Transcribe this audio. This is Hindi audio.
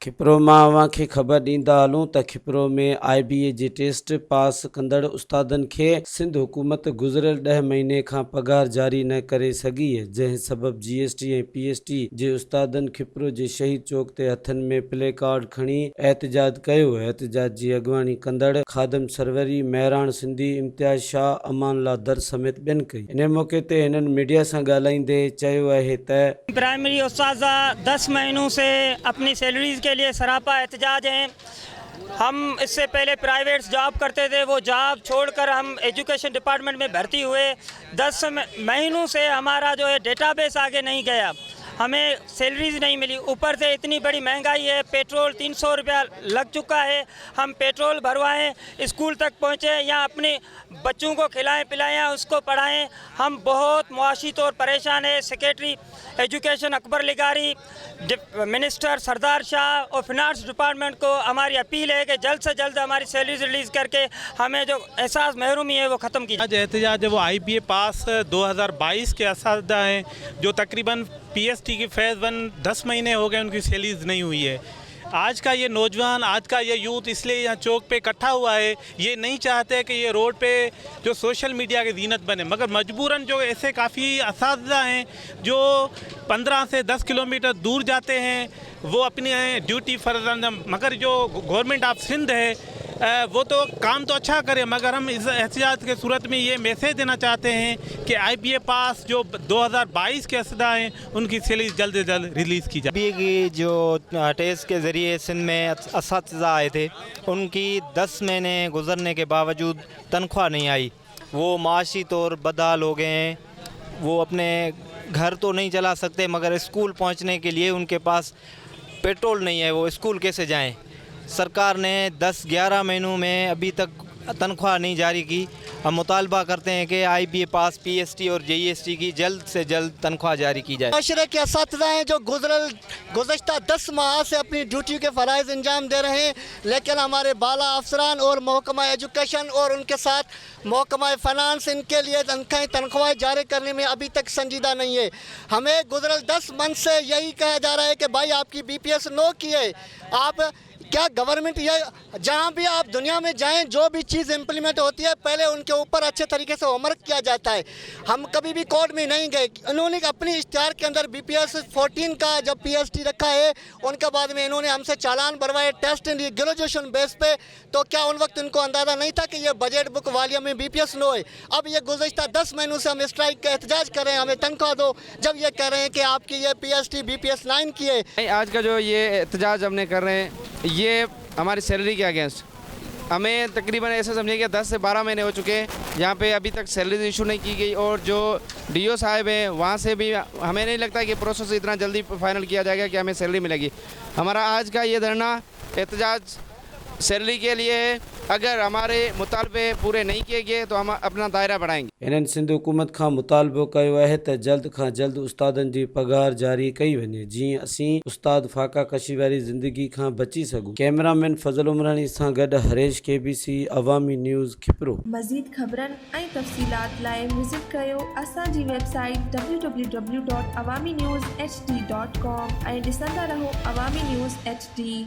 खिपरो मां अव्हांखे ख़बर ॾींदा हलूं त खिपरो में IBA जे टेस्ट पास कंदड़ उस्तादनि खे सिंध हुकूमत गुज़िरियल 10 महीने खां पघार जारी न करे सघी आहे, जंहिं सबबु GST ऐं PST जे उस्तादनि खिपरो जे शहीद चौक ते हथनि में प्ले कार्ड खणी एहतजाज कयो। एहतजाज जी अॻवानी कंदड़ ख़ादम सरवरी, महराण सिंधी, इम्तियाज़ शाह, अमानल्ला दर समेत ॿियनि कई। इन मौक़े ते हिननि मीडिया सां ॻाल्हाईंदे चयो आहे त प्राइमरी उस्ताज़ा 10 महीनों से अपनी सैलरीज़ के लिए सरापा एहतजाज हैं। हम इससे पहले प्राइवेट जॉब करते थे, वो जॉब छोड़कर हम एजुकेशन डिपार्टमेंट में भर्ती हुए। 10 महीनों से हमारा जो है डेटाबेस आगे नहीं गया, हमें सैलरीज नहीं मिली। ऊपर से इतनी बड़ी महंगाई है, पेट्रोल 300 रुपया लग चुका है। हम पेट्रोल भरवाएं, स्कूल तक पहुँचें या अपने बच्चों को खिलाएं पिलाएं, उसको पढ़ाएं। हम बहुत मुआशी तौर परेशान है। सेक्रेटरी एजुकेशन अकबर लिगारी, मिनिस्टर सरदार शाह और फिनांस डिपार्टमेंट को हमारी अपील है कि जल्द से जल्द हमारी सैलरीज रिलीज़ करके हमें जो एहसास महरूमी है वो ख़त्म की। आज एहतजाज है वो IBA पास 2022 के असातिज़ा हैं जो तकरीबन PST की फेज़ 1 10 महीने हो गए उनकी सैलरीज नहीं हुई है। आज का ये नौजवान, आज का ये यूथ इसलिए यहाँ चौक पे इकट्ठा हुआ है, ये नहीं चाहते कि ये रोड पे जो सोशल मीडिया की जीनत बने, मगर मजबूरन जो ऐसे काफ़ी असातिज़ा हैं जो 15 से 10 किलोमीटर दूर जाते हैं, वो अपनी ड्यूटी फ़र्ज़ अंजाम, मगर जो गवर्नमेंट ऑफ सिंध है वो तो काम तो अच्छा करे, मगर हम इस एहतिजाज के सूरत में ये मैसेज देना चाहते हैं कि IBA पास जो 2022 के असदा हैं उनकी सैलरी जल्द से जल्द रिलीज़ की जाए। IBA की जो टेस्ट के ज़रिए सिंध में असातिज़ा आए थे, उनकी 10 महीने गुजरने के बावजूद तनख्वाह नहीं आई। वो माशी तौर बदहाल हो गए हैं। वो अपने घर तो नहीं चला सकते, मगर स्कूल पहुंचने के लिए उनके पास पेट्रोल नहीं है, वो स्कूल कैसे जाएं। सरकार ने 10-11 महीनों में अभी तक तनख्वाह नहीं जारी की। हम मुतालबा करते हैं कि IBA पास PST और GST की जल्द से जल्द तनख्वाह जारी की जाए। माशरे के असातिज़ा हैं जो गुज़श्ता 10 माह से अपनी ड्यूटी के फ़राइज़ अंजाम दे रहे हैं, लेकिन हमारे बाला अफसरान और महकमा एजुकेशन और उनके साथ महकमा फ़ाइनेंस इनके लिए तनख्वाहें जारी करने में अभी तक संजीदा नहीं है। हमें गुज़रल 10 मंथ से यही कहा जा रहा है कि भाई आपकी BPS नो की है। आप क्या गवर्नमेंट, ये जहाँ भी आप दुनिया में जाएं, जो भी चीज़ इम्प्लीमेंट होती है पहले उनके ऊपर अच्छे तरीके से होमवर्क किया जाता है। हम कभी भी कोर्ट में नहीं गए। इन्होंने अपनी इश्तिहार के अंदर BPS 14 का जब PST रखा है, उनके बाद में इन्होंने हमसे चालान भरवाए टेस्ट ग्रेजुएशन बेस पे। तो क्या उन वक्त इनको अंदाज़ा नहीं था कि ये बजट बुक वालिया में BPS नो है। अब ये गुज़श्ता 10 महीनों से हम स्ट्राइक का एहतजाज कर रहे हैं, हमें तनख्वाह दो, जब ये कह रहे हैं कि आपकी ये PST BPS 9 की है। आज का जो ये एहतजाज हमने कर रहे हैं ये हमारी सैलरी के अगेंस्ट। हमें तकरीबन ऐसा समझिए कि 10 से 12 महीने हो चुके हैं जहाँ पे अभी तक सैलरी इशू नहीं की गई, और जो DO साहब हैं वहाँ से भी हमें नहीं लगता कि प्रोसेस इतना जल्दी फाइनल किया जाएगा कि हमें सैलरी मिलेगी। हमारा आज का ये धरना एहतजाज सैलरी के लिए है। अगर हमारे मुतालबे पूरे नहीं किए गए तो हम अपना दायरा बढ़ाएंगे। इन्हनि सिंध हुकूमत खां मुतालबो कयो आहे त जल्द खां जल्द उस्तादनि जी पघार जारी कई वञे, जीअं असीं उस्ताद फाका कशी वारी ज़िंदगी खां बची सघूं। कैमरामैन फज़ल उमरानी सां गॾु हरेश KBC अवामी न्यूज़ खिपरो। मज़ीद ख़बरनि ऐं तफ़सीलात लाइ विज़िट कयो असांजी वेबसाइट www.awamiNewsHD.com ऐं ॾिसंदा रहो अवामी न्यूज़ HD।